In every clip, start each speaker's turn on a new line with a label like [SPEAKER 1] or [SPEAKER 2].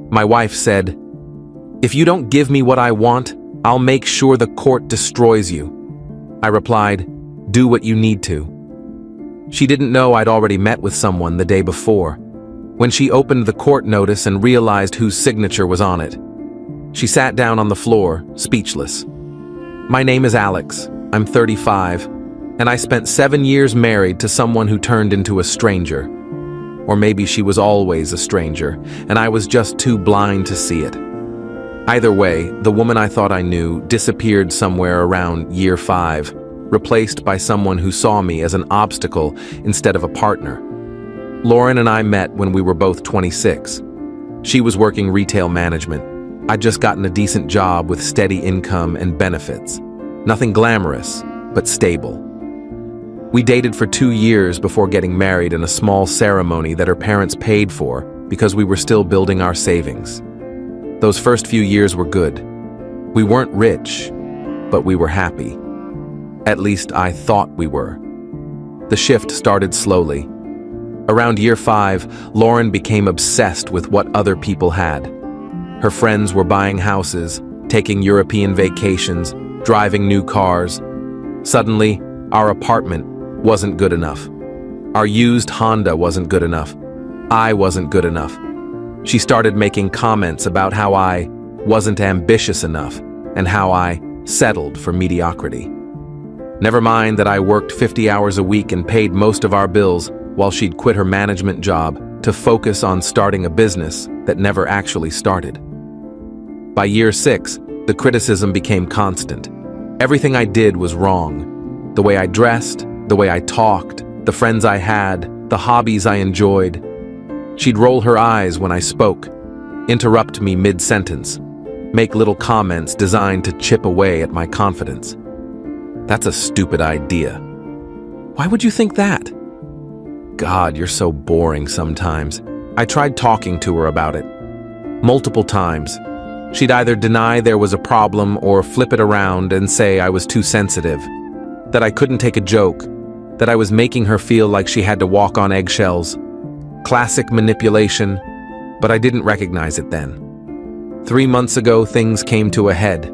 [SPEAKER 1] My wife said, "If you don't give me what I want, I'll make sure the court destroys you." I replied, "Do what you need to." She didn't know I'd already met with someone the day before. When she opened the court notice and realized whose signature was on it, she sat down on the floor, speechless. "My name is Alex. I'm 35, and I spent 7 years married to someone who turned into a stranger. Or maybe she was always a stranger, and I was just too blind to see it." Either way, the woman I thought I knew disappeared somewhere around year 5, replaced by someone who saw me as an obstacle instead of a partner. Lauren and I met when we were both 26. She was working retail management. I'd just gotten a decent job with steady income and benefits. Nothing glamorous, but stable. We dated for 2 years before getting married in a small ceremony that her parents paid for because we were still building our savings. Those first few years were good. We weren't rich, but we were happy. At least I thought we were. The shift started slowly. Around year 5, Lauren became obsessed with what other people had. Her friends were buying houses, taking European vacations, driving new cars. Suddenly, our apartment wasn't good enough. Our used Honda wasn't good enough. I wasn't good enough. She started making comments about how I wasn't ambitious enough and how I settled for mediocrity. Never mind that I worked 50 hours a week and paid most of our bills while she'd quit her management job to focus on starting a business that never actually started. By year 6, the criticism became constant. Everything I did was wrong. The way I dressed, the way I talked, the friends I had, the hobbies I enjoyed. She'd roll her eyes when I spoke, interrupt me mid-sentence, make little comments designed to chip away at my confidence. "That's a stupid idea." "Why would you think that?" "God, you're so boring sometimes." I tried talking to her about it. Multiple times. She'd either deny there was a problem or flip it around and say I was too sensitive, that I couldn't take a joke, that I was making her feel like she had to walk on eggshells. Classic manipulation, but I didn't recognize it then. 3 months ago, things came to a head.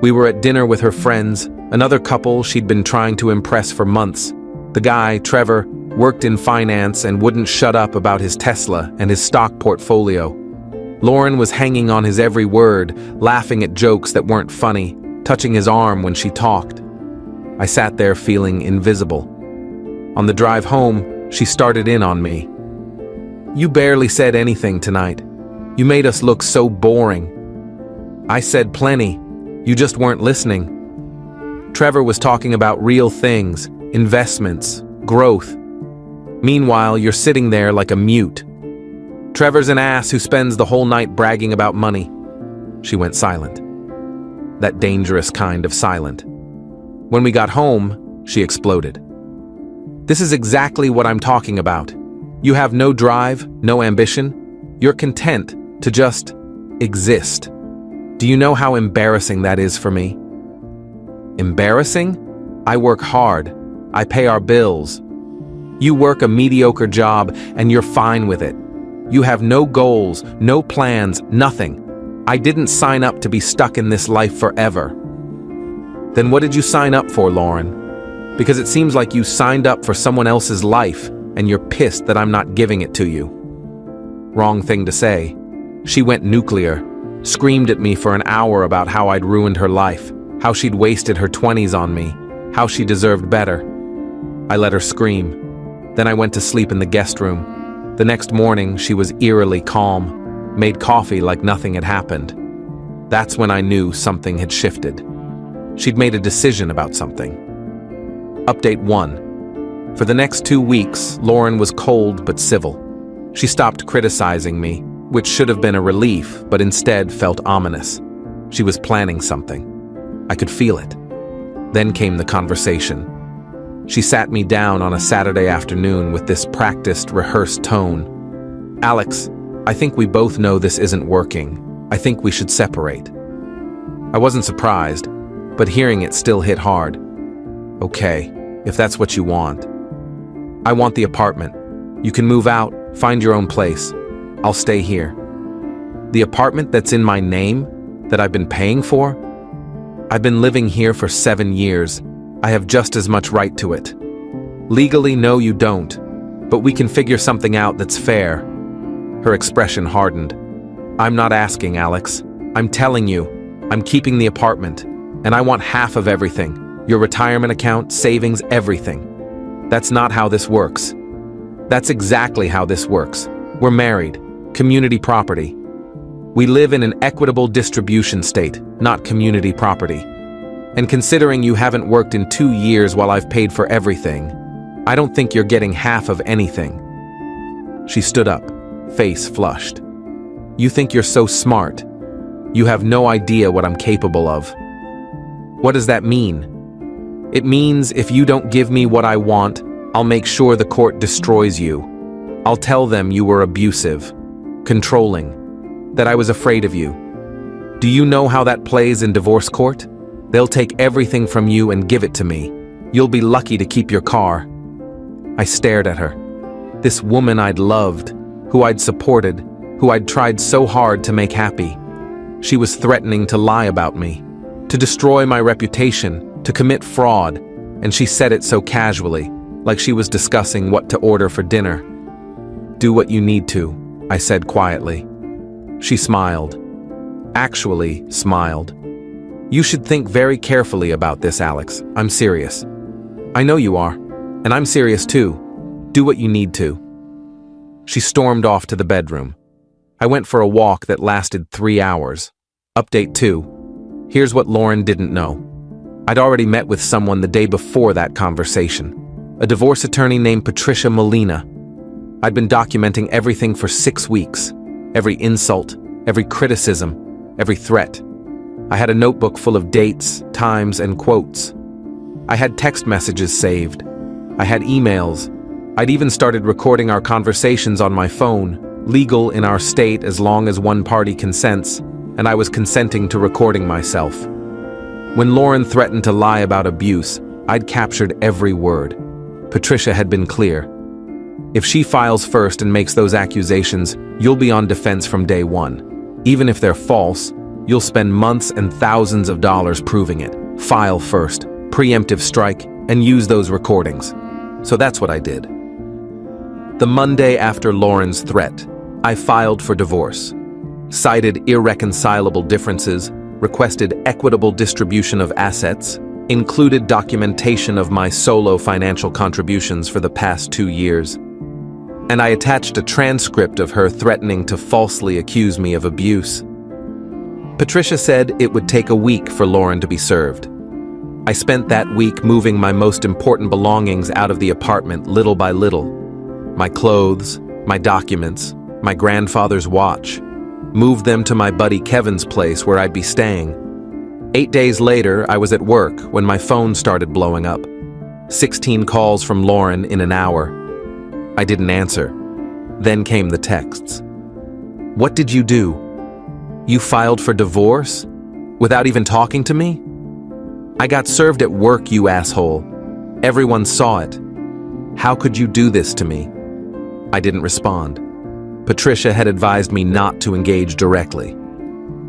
[SPEAKER 1] We were at dinner with her friends, another couple she'd been trying to impress for months. The guy, Trevor, worked in finance and wouldn't shut up about his Tesla and his stock portfolio. Lauren was hanging on his every word, laughing at jokes that weren't funny, touching his arm when she talked. I sat there feeling invisible. On the drive home, she started in on me. "You barely said anything tonight. You made us look so boring." I said plenty. You just weren't listening. Trevor was talking about real things, investments, growth. Meanwhile, you're sitting there like a mute. "Trevor's an ass who spends the whole night bragging about money." She went silent. That dangerous kind of silent. When we got home, she exploded. "This is exactly what I'm talking about. You have no drive, no ambition. You're content to just exist. Do you know how embarrassing that is for me?" "Embarrassing? I work hard. I pay our bills. You work a mediocre job and you're fine with it. You have no goals, no plans, nothing. I didn't sign up to be stuck in this life forever." "Then what did you sign up for, Lauren? Because it seems like you signed up for someone else's life and you're pissed that I'm not giving it to you." Wrong thing to say. She went nuclear, screamed at me for an hour about how I'd ruined her life, how she'd wasted her 20s on me, how she deserved better. I let her scream. Then I went to sleep in the guest room. The next morning, she was eerily calm, made coffee like nothing had happened. That's when I knew something had shifted. She'd made a decision about something. Update 1. For the next 2 weeks, Lauren was cold but civil. She stopped criticizing me, which should have been a relief, but instead felt ominous. She was planning something. I could feel it. Then came the conversation. She sat me down on a Saturday afternoon with this practiced, rehearsed tone. "Alex, I think we both know this isn't working. I think we should separate." I wasn't surprised, but hearing it still hit hard. "Okay, if that's what you want. I want the apartment. You can move out, find your own place. I'll stay here." The apartment that's in my name, that I've been paying for? I've been living here for 7 years. I have just as much right to it. Legally, no, you don't. But we can figure something out that's fair. Her expression hardened. I'm not asking, Alex. I'm telling you, I'm keeping the apartment, and I want half of everything. Your retirement account, savings, everything. That's not how this works. That's exactly how this works. We're married. Community property. We live in an equitable distribution state, not community property. And considering you haven't worked in 2 years while I've paid for everything, I don't think you're getting half of anything. She stood up, face flushed. You think you're so smart. You have no idea what I'm capable of. What does that mean? It means if you don't give me what I want, I'll make sure the court destroys you. I'll tell them you were abusive, controlling, that I was afraid of you. Do you know how that plays in divorce court? They'll take everything from you and give it to me. You'll be lucky to keep your car. I stared at her. This woman I'd loved, who I'd supported, who I'd tried so hard to make happy. She was threatening to lie about me, to destroy my reputation, to commit fraud, and she said it so casually, like she was discussing what to order for dinner. Do what you need to, I said quietly. She smiled. Actually smiled. You should think very carefully about this, Alex. I'm serious. I know you are, and I'm serious too. Do what you need to. She stormed off to the bedroom. I went for a walk that lasted 3 hours. Update 2. Here's what Lauren didn't know. I'd already met with someone the day before that conversation. A divorce attorney named Patricia Molina. I'd been documenting everything for 6 weeks. Every insult, every criticism, every threat. I had a notebook full of dates, times, and quotes. I had text messages saved. I had emails. I'd even started recording our conversations on my phone, legal in our state as long as one party consents, and I was consenting to recording myself. When Lauren threatened to lie about abuse, I'd captured every word. Patricia had been clear. If she files first and makes those accusations, you'll be on defense from day one. Even if they're false, you'll spend months and thousands of dollars proving it. File first, preemptive strike, and use those recordings. So that's what I did. The Monday after Lauren's threat, I filed for divorce, cited irreconcilable differences, requested equitable distribution of assets, included documentation of my solo financial contributions for the past 2 years, and I attached a transcript of her threatening to falsely accuse me of abuse. Patricia said it would take a week for Lauren to be served. I spent that week moving my most important belongings out of the apartment little by little. My clothes, my documents, my grandfather's watch. Moved them to my buddy Kevin's place where I'd be staying. 8 days later, I was at work when my phone started blowing up. 16 calls from Lauren in an hour. I didn't answer. Then came the texts. What did you do? You filed for divorce? Without even talking to me? I got served at work, you asshole. Everyone saw it. How could you do this to me? I didn't respond. Patricia had advised me not to engage directly.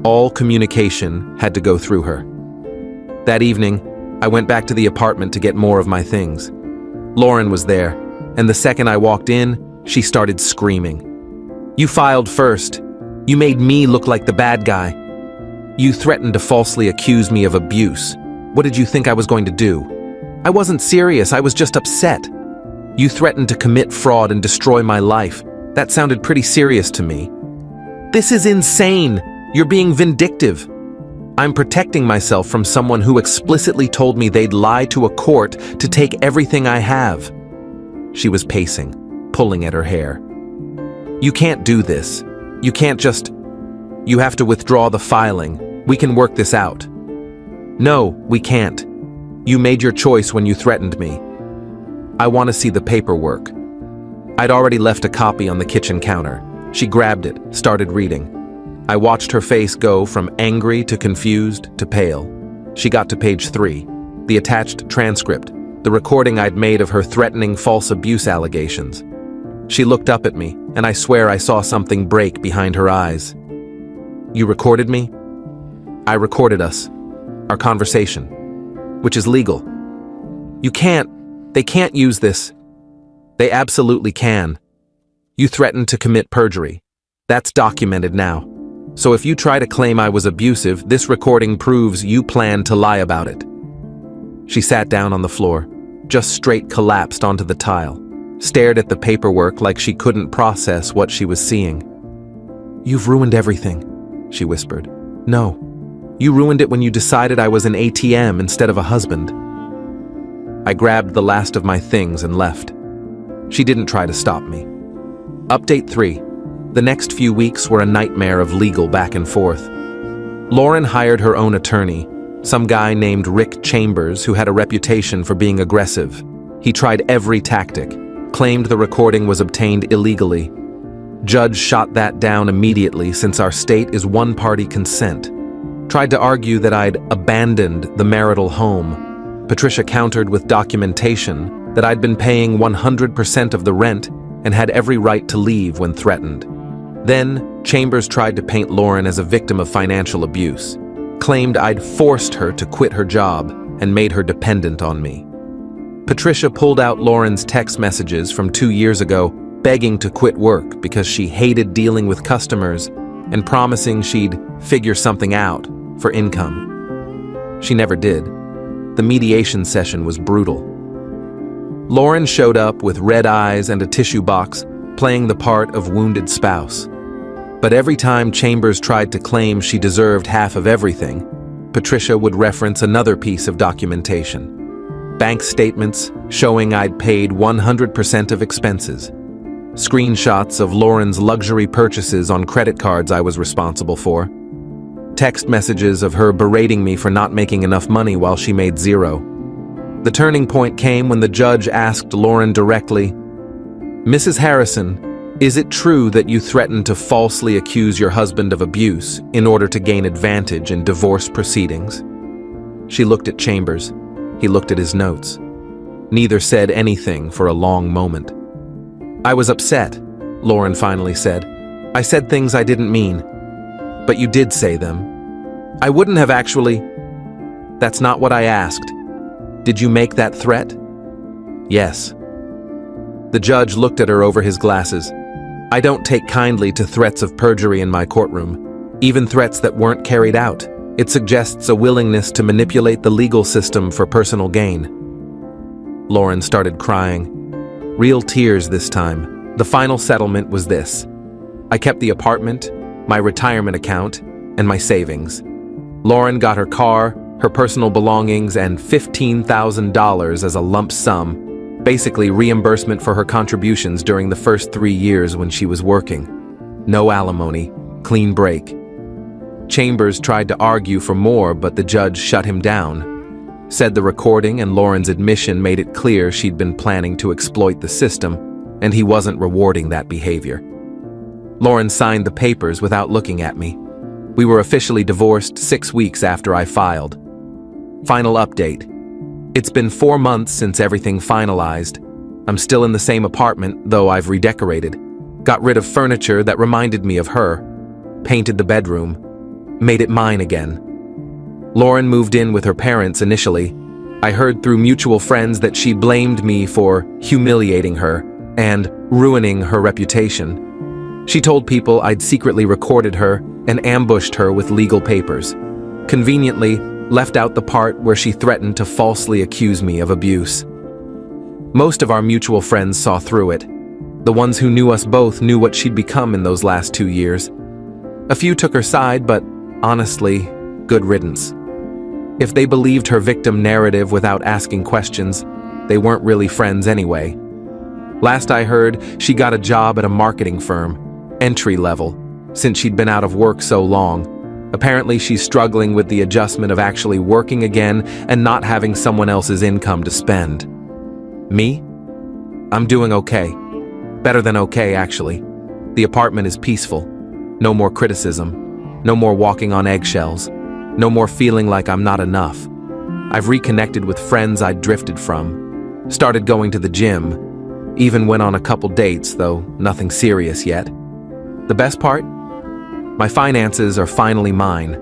[SPEAKER 1] All communication had to go through her. That evening, I went back to the apartment to get more of my things. Lauren was there, and the second I walked in, she started screaming. You filed first. You made me look like the bad guy. You threatened to falsely accuse me of abuse. What did you think I was going to do? I wasn't serious, I was just upset. You threatened to commit fraud and destroy my life. That sounded pretty serious to me. This is insane. You're being vindictive. I'm protecting myself from someone who explicitly told me they'd lie to a court to take everything I have. She was pacing, pulling at her hair. You can't do this. You can't just... You have to withdraw the filing. We can work this out. No, we can't. You made your choice when you threatened me. I want to see the paperwork. I'd already left a copy on the kitchen counter. She grabbed it, started reading. I watched her face go from angry to confused to pale. She got to page 3, the attached transcript, the recording I'd made of her threatening false abuse allegations. She looked up at me, and I swear I saw something break behind her eyes. You recorded me? I recorded us. Our conversation. Which is legal. They can't use this. They absolutely can. You threatened to commit perjury. That's documented now. So if you try to claim I was abusive, this recording proves you planned to lie about it. She sat down on the floor, just straight collapsed onto the tile, stared at the paperwork like she couldn't process what she was seeing. You've ruined everything, she whispered. No, you ruined it when you decided I was an ATM instead of a husband. I grabbed the last of my things and left. She didn't try to stop me. Update 3. The next few weeks were a nightmare of legal back and forth. Lauren hired her own attorney, some guy named Rick Chambers who had a reputation for being aggressive. He tried every tactic, claimed the recording was obtained illegally. Judge shot that down immediately since our state is one-party consent. Tried to argue that I'd abandoned the marital home. Patricia countered with documentation that I'd been paying 100% of the rent and had every right to leave when threatened. Then, Chambers tried to paint Lauren as a victim of financial abuse, claimed I'd forced her to quit her job and made her dependent on me. Patricia pulled out Lauren's text messages from 2 years ago, begging to quit work because she hated dealing with customers and promising she'd figure something out for income. She never did. The mediation session was brutal. Lauren showed up with red eyes and a tissue box, playing the part of wounded spouse. But every time Chambers tried to claim she deserved half of everything, Patricia would reference another piece of documentation. Bank statements showing I'd paid 100% of expenses. Screenshots of Lauren's luxury purchases on credit cards I was responsible for. Text messages of her berating me for not making enough money while she made zero. The turning point came when the judge asked Lauren directly, "Mrs. Harrison, is it true that you threatened to falsely accuse your husband of abuse in order to gain advantage in divorce proceedings?" She looked at Chambers. He looked at his notes. Neither said anything for a long moment. "I was upset," Lauren finally said. "I said things I didn't mean. But you did say them. I wouldn't have actually." "That's not what I asked. Did you make that threat?" "Yes." The judge looked at her over his glasses. "I don't take kindly to threats of perjury in my courtroom, even threats that weren't carried out. It suggests a willingness to manipulate the legal system for personal gain." Lauren started crying. Real tears this time. The final settlement was this. I kept the apartment, my retirement account, and my savings. Lauren got her car, her personal belongings, and $15,000 as a lump sum, basically reimbursement for her contributions during the first 3 years when she was working. No alimony, clean break. Chambers tried to argue for more, but the judge shut him down. Said the recording and Lauren's admission made it clear she'd been planning to exploit the system, and he wasn't rewarding that behavior. Lauren signed the papers without looking at me. We were officially divorced 6 weeks after I filed. Final update. It's been 4 months since everything finalized. I'm still in the same apartment, though I've redecorated. Got rid of furniture that reminded me of her. Painted the bedroom. Made it mine again. Lauren moved in with her parents initially. I heard through mutual friends that she blamed me for humiliating her and ruining her reputation. She told people I'd secretly recorded her and ambushed her with legal papers. Conveniently, left out the part where she threatened to falsely accuse me of abuse. Most of our mutual friends saw through it. The ones who knew us both knew what she'd become in those last 2 years. A few took her side, but honestly, good riddance. If they believed her victim narrative without asking questions, they weren't really friends anyway. Last I heard, she got a job at a marketing firm, entry level, since she'd been out of work so long. Apparently she's struggling with the adjustment of actually working again and not having someone else's income to spend. Me? I'm doing okay. Better than okay, actually. The apartment is peaceful. No more criticism. No more walking on eggshells. No more feeling like I'm not enough. I've reconnected with friends I'd drifted from. Started going to the gym. Even went on a couple dates, though nothing serious yet. The best part? My finances are finally mine.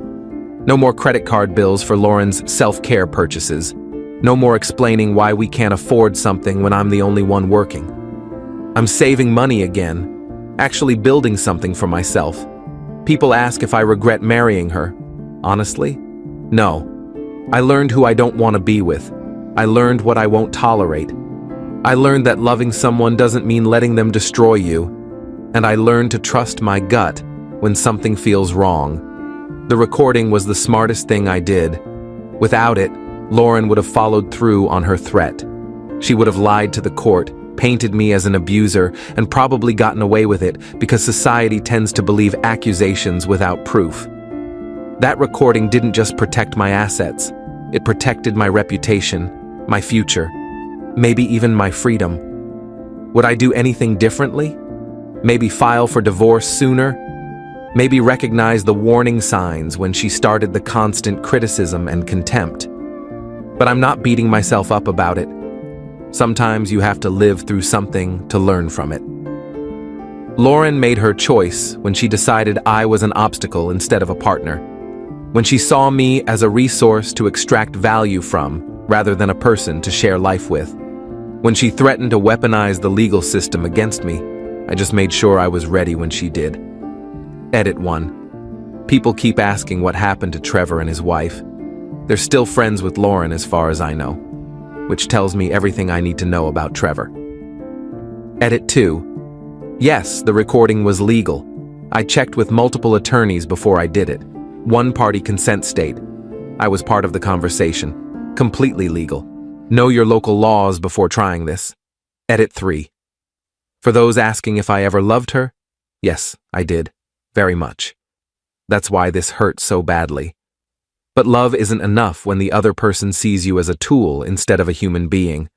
[SPEAKER 1] No more credit card bills for Lauren's self-care purchases. No more explaining why we can't afford something when I'm the only one working. I'm saving money again, actually building something for myself. People ask if I regret marrying her. Honestly, no. I learned who I don't want to be with. I learned what I won't tolerate. I learned that loving someone doesn't mean letting them destroy you. And I learned to trust my gut when something feels wrong. The recording was the smartest thing I did. Without it, Lauren would have followed through on her threat. She would have lied to the court, painted me as an abuser, and probably gotten away with it because society tends to believe accusations without proof. That recording didn't just protect my assets. It protected my reputation, my future, maybe even my freedom. Would I do anything differently? Maybe file for divorce sooner? Maybe recognize the warning signs when she started the constant criticism and contempt. But I'm not beating myself up about it. Sometimes you have to live through something to learn from it. Lauren made her choice when she decided I was an obstacle instead of a partner. When she saw me as a resource to extract value from, rather than a person to share life with. When she threatened to weaponize the legal system against me, I just made sure I was ready when she did. Edit 1. People keep asking what happened to Trevor and his wife. They're still friends with Lauren as far as I know, which tells me everything I need to know about Trevor. Edit 2. Yes, the recording was legal. I checked with multiple attorneys before I did it. One-party consent state. I was part of the conversation. Completely legal. Know your local laws before trying this. Edit 3. For those asking if I ever loved her, yes, I did. Very much. That's why this hurt so badly. But love isn't enough when the other person sees you as a tool instead of a human being.